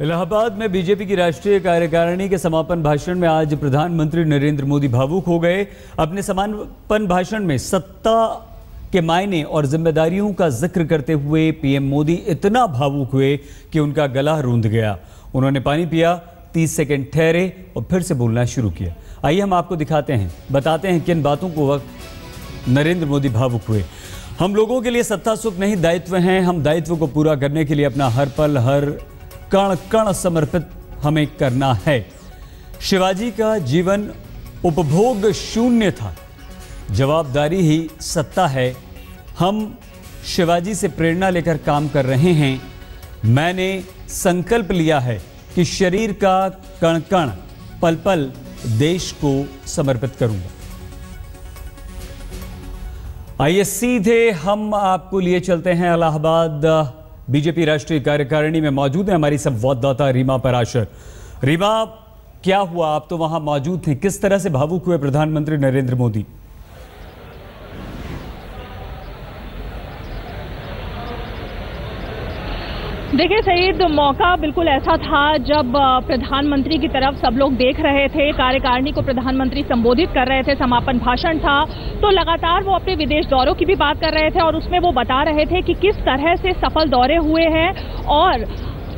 इलाहाबाद में बीजेपी की राष्ट्रीय कार्यकारिणी के समापन भाषण में आज प्रधानमंत्री नरेंद्र मोदी भावुक हो गए। अपने समापन भाषण में सत्ता के मायने और जिम्मेदारियों का जिक्र करते हुए पीएम मोदी इतना भावुक हुए कि उनका गला रूंध गया। उन्होंने पानी पिया, 30 सेकंड ठहरे और फिर से बोलना शुरू किया। आइए हम आपको दिखाते हैं, बताते हैं किन बातों को वक्त नरेंद्र मोदी भावुक हुए। हम लोगों के लिए सत्ता सुख नहीं दायित्व हैं। हम दायित्व को पूरा करने के लिए अपना हर पल हर कण कण समर्पित हमें करना है। शिवाजी का जीवन उपभोग शून्य था, जवाबदारी ही सत्ता है। हम शिवाजी से प्रेरणा लेकर काम कर रहे हैं। मैंने संकल्प लिया है कि शरीर का कण कण पल पल देश को समर्पित करूंगा। आइए सीधे हम आपको लिए चलते हैं इलाहाबाद। बीजेपी राष्ट्रीय कार्यकारिणी में मौजूद है हमारी संवाददाता रीमा पराशर। रीमा, क्या हुआ? आप तो वहां मौजूद थे, किस तरह से भावुक हुए प्रधानमंत्री नरेंद्र मोदी? देखिए सईद, मौका बिल्कुल ऐसा था जब प्रधानमंत्री की तरफ सब लोग देख रहे थे। कार्यकारिणी को प्रधानमंत्री संबोधित कर रहे थे, समापन भाषण था, तो लगातार वो अपने विदेश दौरों की भी बात कर रहे थे और उसमें वो बता रहे थे कि किस तरह से सफल दौरे हुए हैं और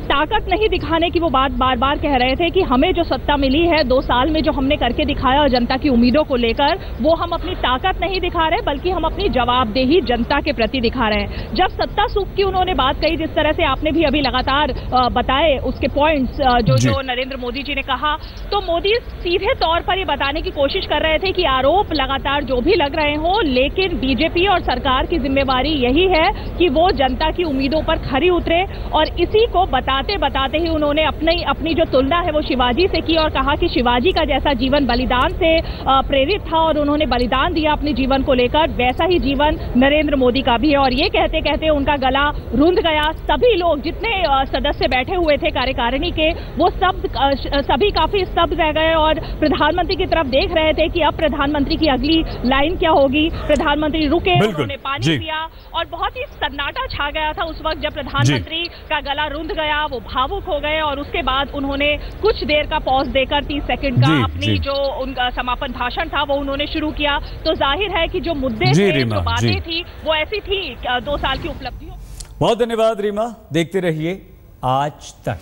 ताकत नहीं दिखाने की वो बात बार बार कह रहे थे कि हमें जो सत्ता मिली है 2 साल में, जो हमने करके दिखाया और जनता की उम्मीदों को लेकर, वो हम अपनी ताकत नहीं दिखा रहे बल्कि हम अपनी जवाबदेही जनता के प्रति दिखा रहे हैं। जब सत्ता सुख की उन्होंने बात कही, जिस तरह से आपने भी अभी लगातार बताए उसके पॉइंट्स जो नरेंद्र मोदी जी ने कहा, तो मोदी सीधे तौर पर ये बताने की कोशिश कर रहे थे कि आरोप लगातार जो भी लग रहे हों, लेकिन बीजेपी और सरकार की जिम्मेवारी यही है कि वो जनता की उम्मीदों पर खरी उतरे। और इसी को बताते ही उन्होंने अपनी जो तुलना है वो शिवाजी से की और कहा कि शिवाजी का जैसा जीवन बलिदान से प्रेरित था और उन्होंने बलिदान दिया अपने जीवन को लेकर, वैसा ही जीवन नरेंद्र मोदी का भी है। और ये कहते कहते उनका गला रुंध गया। सभी लोग, जितने सदस्य बैठे हुए थे कार्यकारिणी के, वो सभी काफी स्तब्ध रह गए और प्रधानमंत्री की तरफ देख रहे थे कि अब प्रधानमंत्री की अगली लाइन क्या होगी। प्रधानमंत्री रुके, उन्होंने पानी पिया और बहुत ही सन्नाटा छा गया था उस वक्त जब प्रधानमंत्री का गला रुंध गया। वो भावुक हो गए और उसके बाद उन्होंने कुछ देर का पॉज देकर 30 सेकंड का अपनी जो उनका समापन भाषण था वो उन्होंने शुरू किया। तो जाहिर है कि जो मुद्दे थे, जो बातें थी, वो ऐसी थी 2 साल की उपलब्धियों। बहुत धन्यवाद रीमा, देखते रहिए आज तक।